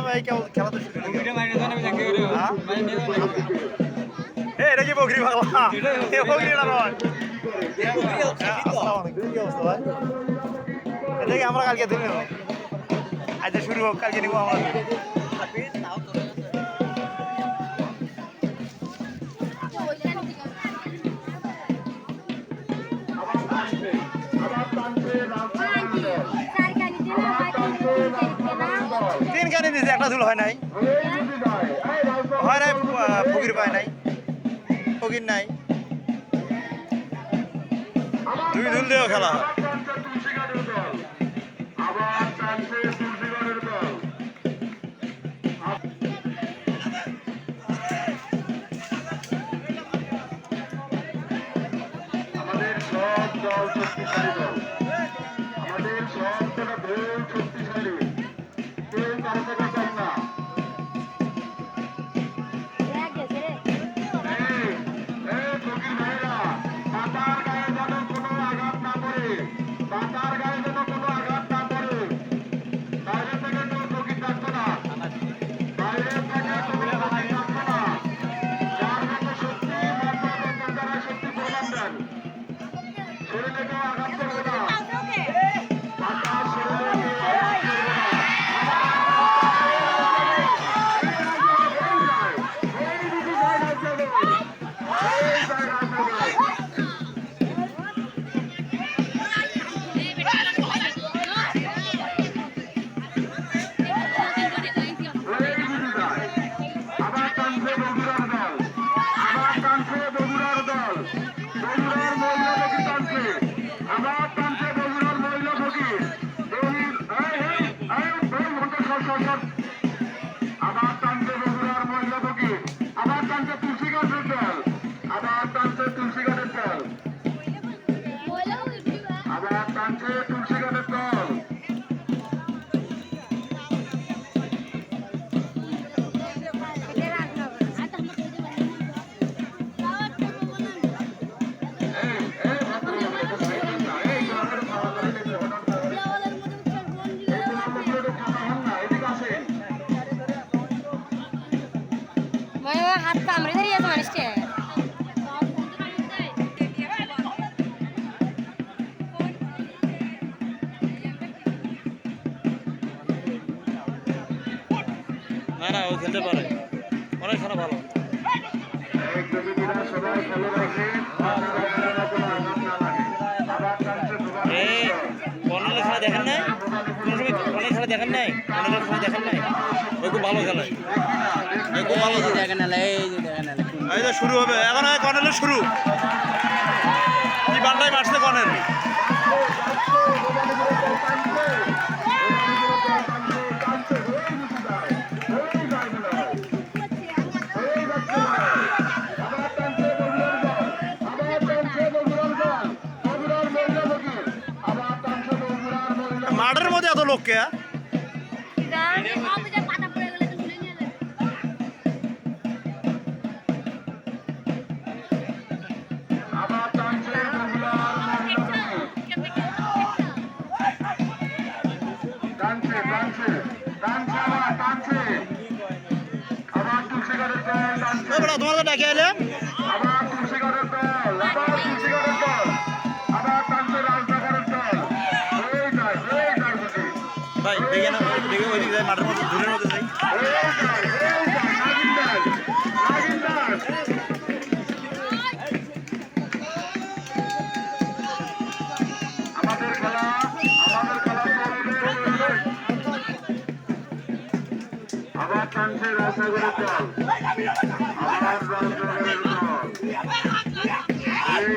ভাই খেলা তো শুরু এটা কি বকরি পাগলা বকরি না নয় কি অবস্থা ভাই দেখি আমরা কালকে ধরে নেব আজ শুরু হোক কালকে নিব আমরা তিন কানি দিয়েছে একটা ধুল হয় নাই ফকির পায় নাই ফকির নাই দুই ধুল দিয়েও খেলা হয় আমাদের সব দল শক্তিশালী দল আমাদের সব দল শক্তিশালী কেউ কারো থেকে কম না পাতার গায়ে যেন কোনো আঘাত না পড়ে পাতার গায়ে যেন কোনো আঘাত না পড়ে বাইরে থেকে কেউ চকির থাকতো না বাইরে থেকে কোনো চকির থাকতো না যার মতো শক্তি তারা শক্তি প্রমাণ দেন শরীরে কেউ আঘাত করবে না পাতার শরীরে কেউ আঘাত করবে না আবার টানছে বগুড়ার মহিলা ফকির আবার টানছে তুলসী গাছের দল আবার টানছে তুলসী গাছের দল আবার টানছে তুলসী গাছের দল হাত কামড়ে ধরিয়েছে মানুষকে না ও খেলতে পারে অনেক খেলা ভালো কর্নারের খেলা দেখেন নাই কোনো সময় কর্নারের খেলা দেখেন নাই কর্নারের খেলা দেখেন নাই ওই খুব ভালো খেলায় খুব ভালো দেখেন এই তো শুরু হবে এখন কর্নারের শুরু কি বাংলায় মারছে কর্নার মাঠের মধ্যে এত লোককে তোমার তো ডাকে এলে আবার তুলসীগড়ের দল আবার তুলসীগড়ের দল আবার টানছে রাজনগরের দল ভাই দেখে না দেখে ওই দিকে মাঠের মধ্যে দূরের মধ্যে যাই আমাদের খেলা আবার টানছে রাজনগরের দল আবার রাজনগরের দল এই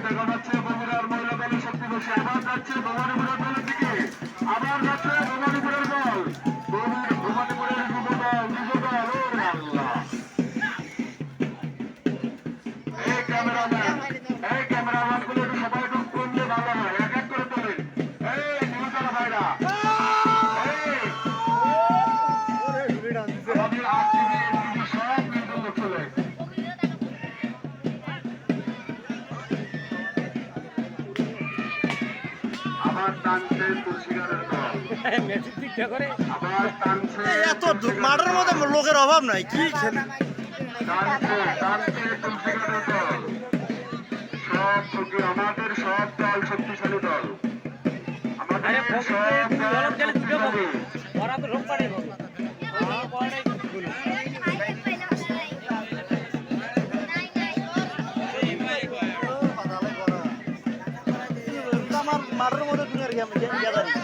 দেখা যাচ্ছে বগুড়ার মহিলা দলের শক্তি বেশি। আবার যাচ্ছে ভবানীপুরের দলের দিকে, আবার যাচ্ছে ভবানীপুরের দল, ভবানীপুরের যুব দল, ওরে আল্লাহ। এই ক্যামেরাম্যান গুলো একটু সবাই একটু করলে ভালো হয়, এক এক করে তোলেন। এই নিউজের ভাইরা, আমাদের আরটিভি এনটিভি সব নিউজ চলে। আবার টানছে তুলসীগারের দল, আবার টানছে এত মাঠের মধ্যে লোকের অভাব নাই কি খেলে টানছে তুলসীগারের দল। সব শক্তি, আমাদের সব দল শক্তিশালী দল, আমাদের সব দল শক্তিশালী। আমার মাঠের মধ্যে দুনিয়ার গেম গ্যাদারিং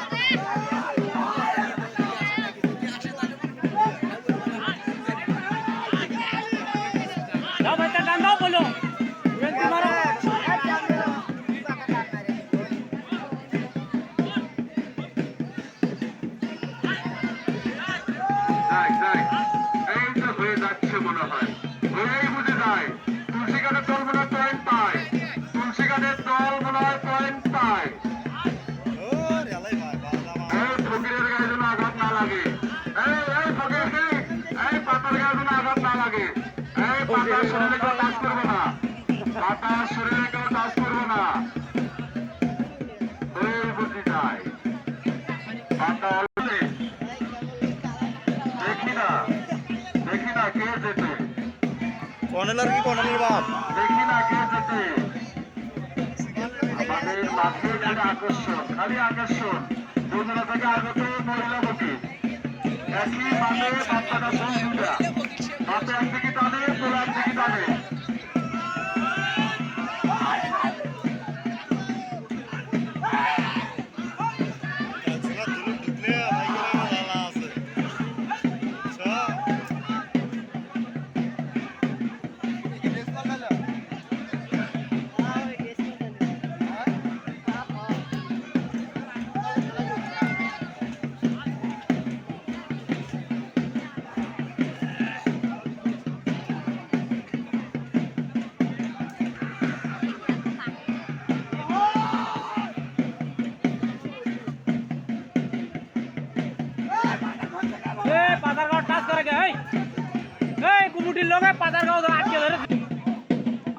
এই তো হয়ে যাচ্ছে মনে হয়, হয়েই বুঝে যায়। তুলসীগারের দল মনে হয় পয়েন্ট পায়, তুলসীগারের দল মনে হয় পয়েন্ট পায়। এই ফকিরের গায়ে যেন আঘাত না লাগে, এই ফকির, এই পাতার গায়ে যেন আঘাত না লাগে। এই পাতার শরীরে কেউ টাচ করবে না, পাতার শরীরে কেউ টাচ করবে না। হয়েই বুঝে যায় পাতা অলরে। দেখি না কে যেতে, কর্নেলার কি কর্নেলের বাপ দেখি না কে যেতে। আমাদের মাঠে খালি আকর্ষণ, খালি আকর্ষণ। দুজনা থেকে আগত মহিলা বকি, একই মাঠে বাচ্চাটা দুইটা, বাচ্চা একদিকে টানে, তোলা একদিকে টানে।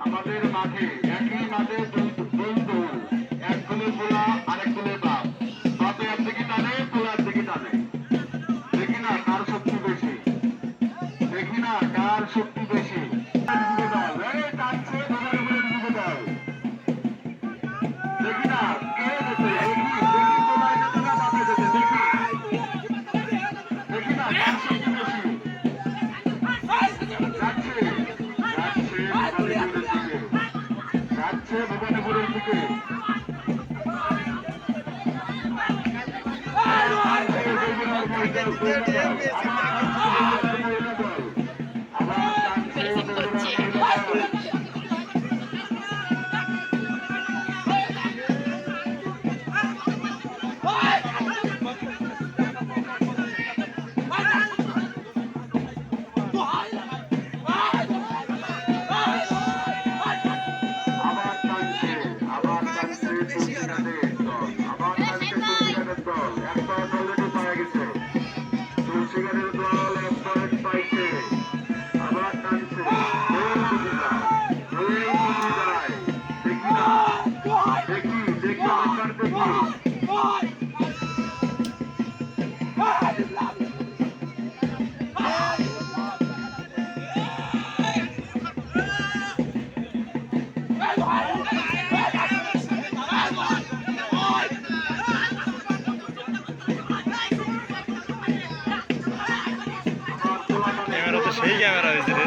আমাদের মাঠে একই মাঠে দুই দল, এক দলের পোলা আরেক দলের বাপ, বাপে একদিকে টানে, পোলা একদিকে টানে। দেখি না কার শক্তি বেশি, দেখি না কার শক্তি বেশি। যুব দল, এই টানছে ভবানীপুরের যুব দল। দেখি না কে যেতে, দেখি পোলায় যেতে না বাপে যেতে, দেখি না কার শক্তি বেশি। যাচ্ছে ভবানীপুরের দিকে, তুলসীগারের দল এক পয়েন্ট পাইছে, আবার টানছে। দেখি না, দেখি আবার দেখি। ক্যামেরা তো সেই ক্যামেরা হয়েছে রে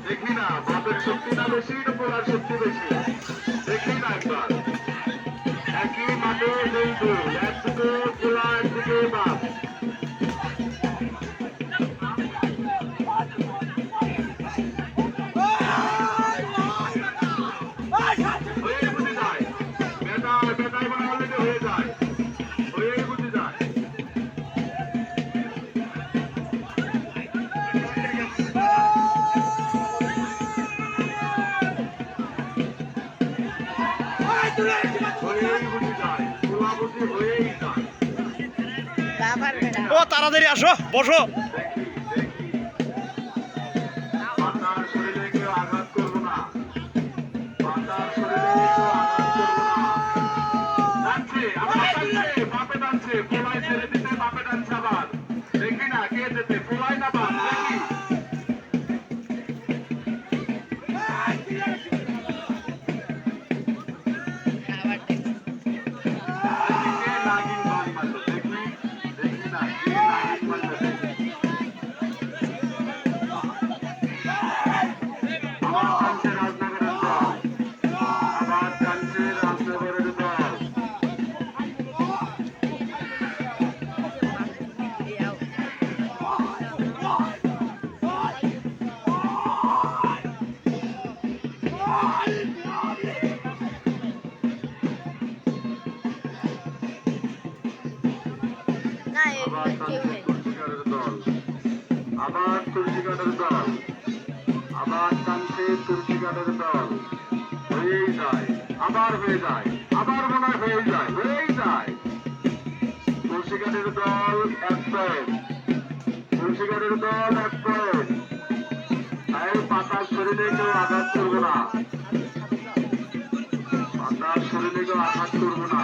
দেখি না বাপের শক্তি না বেশি না পোলার শক্তি বেশি, দেখি না একবার। একই মাঠে দুই দল, একদিকে পোলা একদিকে বাপ। হয়েই বুঝি যায়, খোলাবুঝি হয়েই যায়। ও তাড়াতাড়ি আসো, বসো। পাতার শরীরে কেউ আঘাত করবো না, পাতার শরীরে কেউ আঘাত করবো না। টানছে, আবার টানছে, বাপে টানছে, পোলায় ছেড়ে দিতে বাপে টানছে আবার। দেখি না কে যেতে, পোলায় না বাপ, দেখি। কে নাগিন বান মারলো, দেখি, দেখি না কে নাগিন মারলো, দেখি। আবার টানছে রাজনগরের দল, আবার টানছে রাজনগরের দল। আবার টানছে তুলসীগড়ের দল, আবার তুলসীগড়ের দল, আবার টানছে তুলসীগড়ের দল। হয়েই যায়, আবার হয়ে যায়, আবার মনে হয় হয়েই যায়, হয়েই যায়। তুলসীগড়ের দল 1 পয়েন্ট, তুলসীগড়ের দল 1 পয়েন্ট। তাই পাতার শরীরে কেউ আঘাত করবো না, পাতার শরীরে কেউ আঘাত করবো না।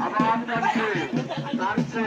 আবার টানছে, টানছে,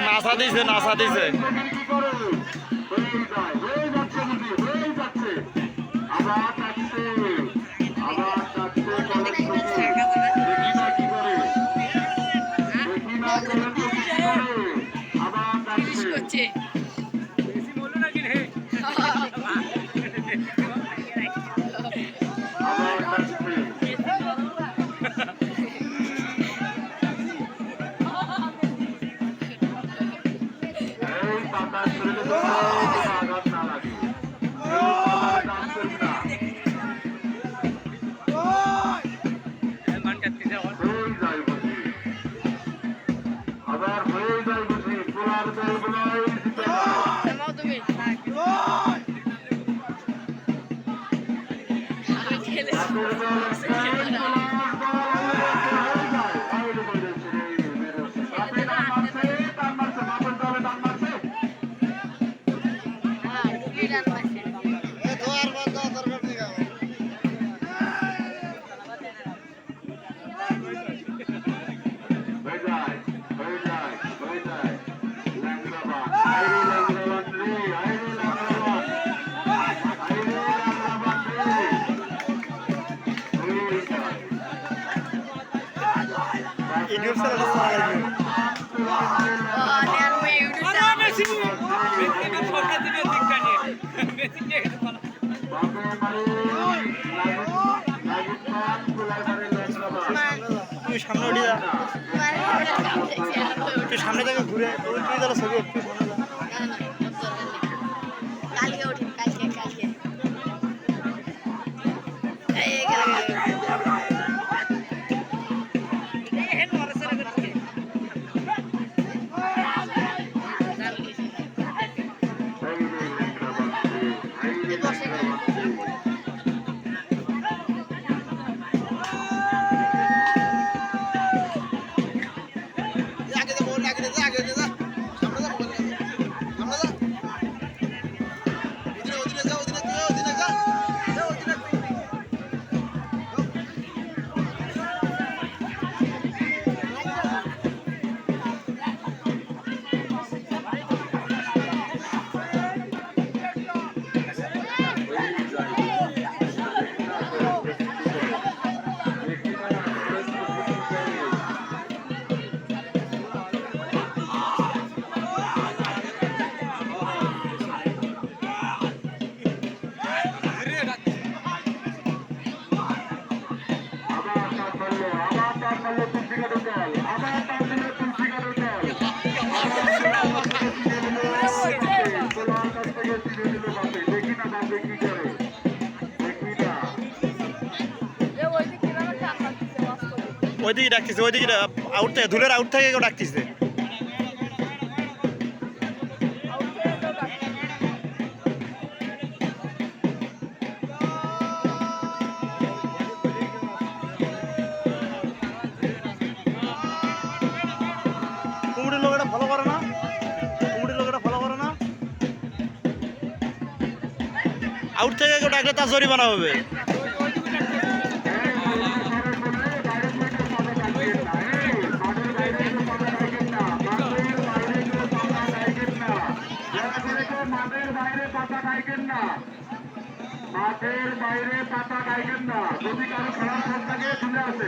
নাসা দিছে, নাসা দিছে। আঘাত না লাগে, আবার হয়ে যায় বুঝি, পোলার দলগুলোই জিতে ইউটিউব চ্যানেল চালাইবে। বাপে মারে একটু সামনে থেকে ঘুরে তুই তাহলে ছবি একটু কালকে উঠিন কালকে এই গেল ওইদিকে ডাকতেছে ওইদিকে আউট থেকে ধুলের আউট থেকে কেউ ডাকতেছে কুমুরের লোকেরা ফলো করে না আউট থেকে কেউ ডাকলে তার জরিমানা হবে মাঠের বাইরে পাতা গাইবেন না যদি কারো খারাপ থাকে চলে আসে